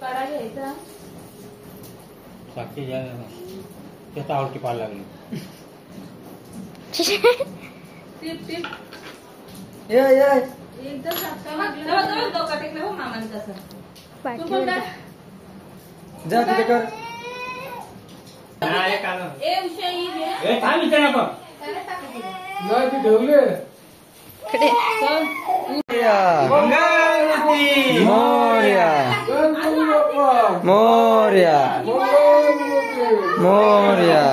काढा घ्यायचा. साक्षी त्याचा आवडती पाहायला लागली. टिप टिप ये एकदम झटका लागला. डोका टेकला हो मामाने तसं. तू पण जा. जा तिथे कर. ए उषा ही घे. ए थांब इथे नको. मोरया मोरया मोरया.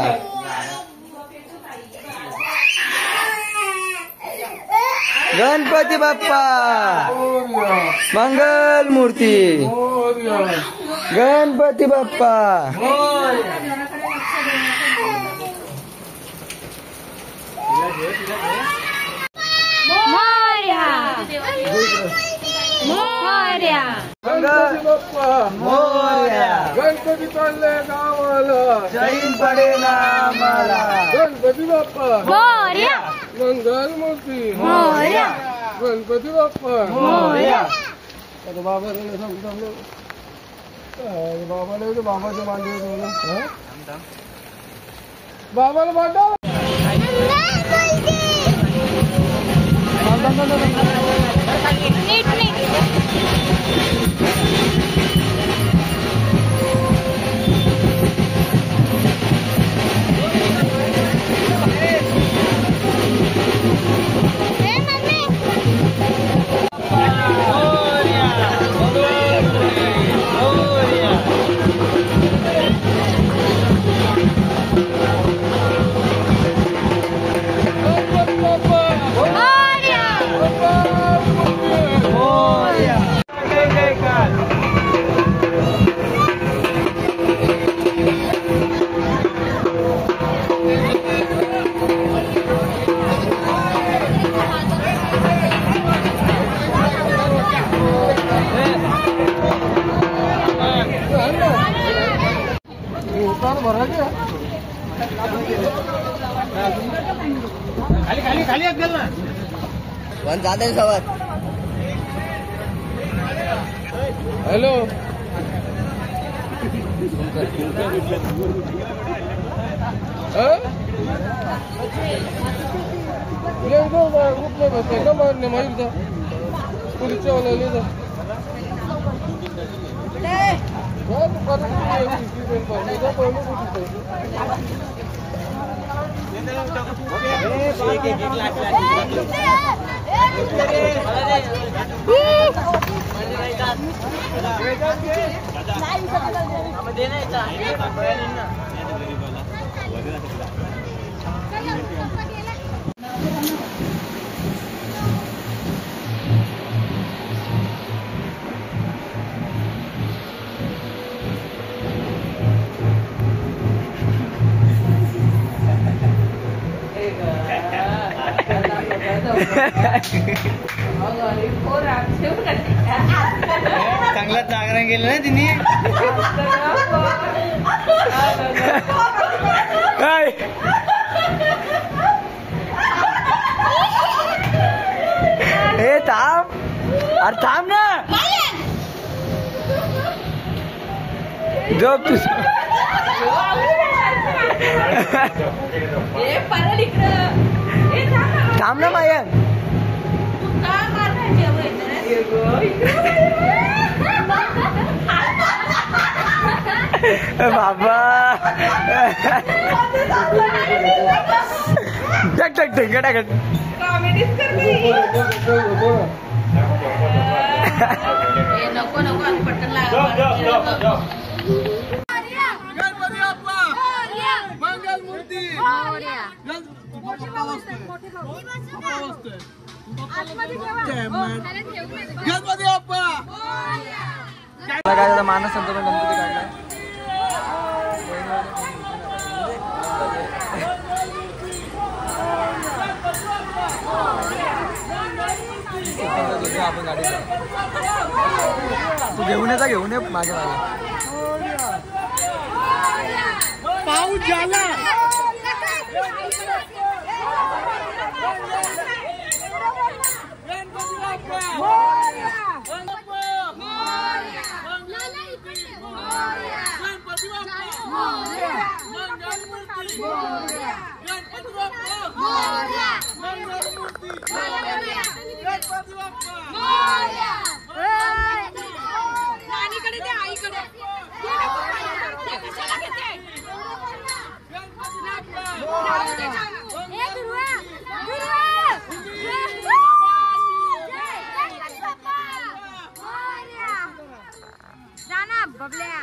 गणपती बाप्पा मंगल मूर्ती. गणपती बाप्पा मोरया मोरया मोरया. गणपती चालले गावाला. जैन पडेना आम्हाला. गणपती बाप्पा मोरया मंगल मूर्ती. मोरया गणपती बाप्पा मोरया. आता बाबाला सांगतो बाबाला बाबाचं मांडव बाबाला मांडव. नीट नीट. खाली खाली असेल ना. जाते सवार. हॅलो का मारणे माहिती पुढच्या वाला चांगला जागरण केलं ना तिने. हे थांब. अरे थांब ना. झोप तू. थांब ना मायन. बाबा टक टक टक टक. नको नको आणि पटकन लाग. गणपती बाप्पा मंगल मूर्ती. गणपती बाप्पा. काय मानस संत पण गणपती काढला. आपण गाडी तू घेऊन ये मागे मागे. पाऊस झाला. नानीकडे ते आईकडे कशाला घेते जाना बबल्या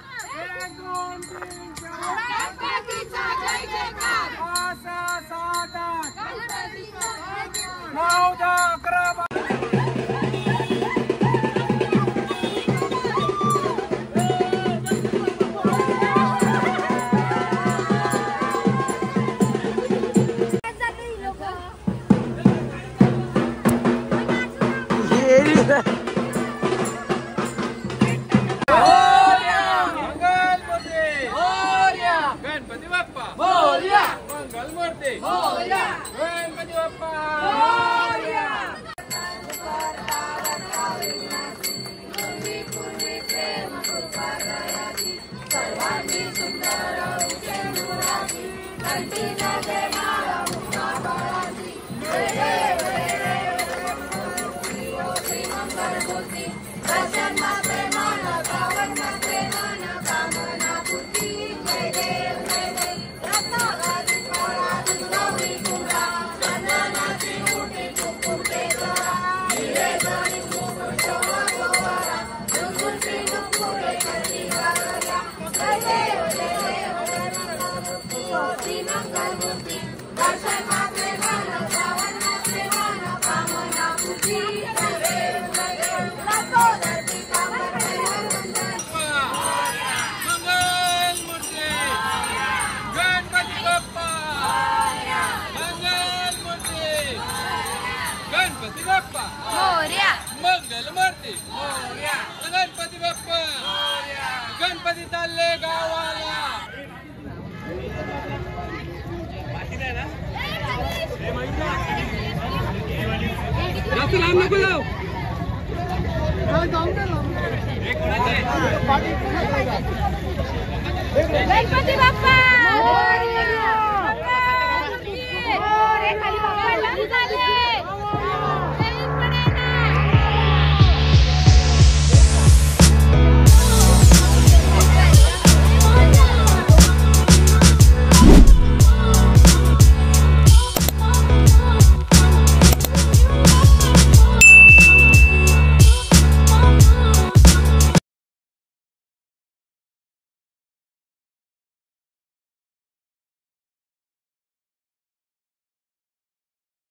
गणपती बाप्पा मोरया. मंगल मूर्ती मोरया. गणपती बाप्पा मोरया. गणपती बाप्पा मोरया. मंगल मूर्ती मोरया. गणपती बाप्पा मोरया. गणपती चालले गावाला. जास्त लांब नको जाऊ. गणपती बाप्पा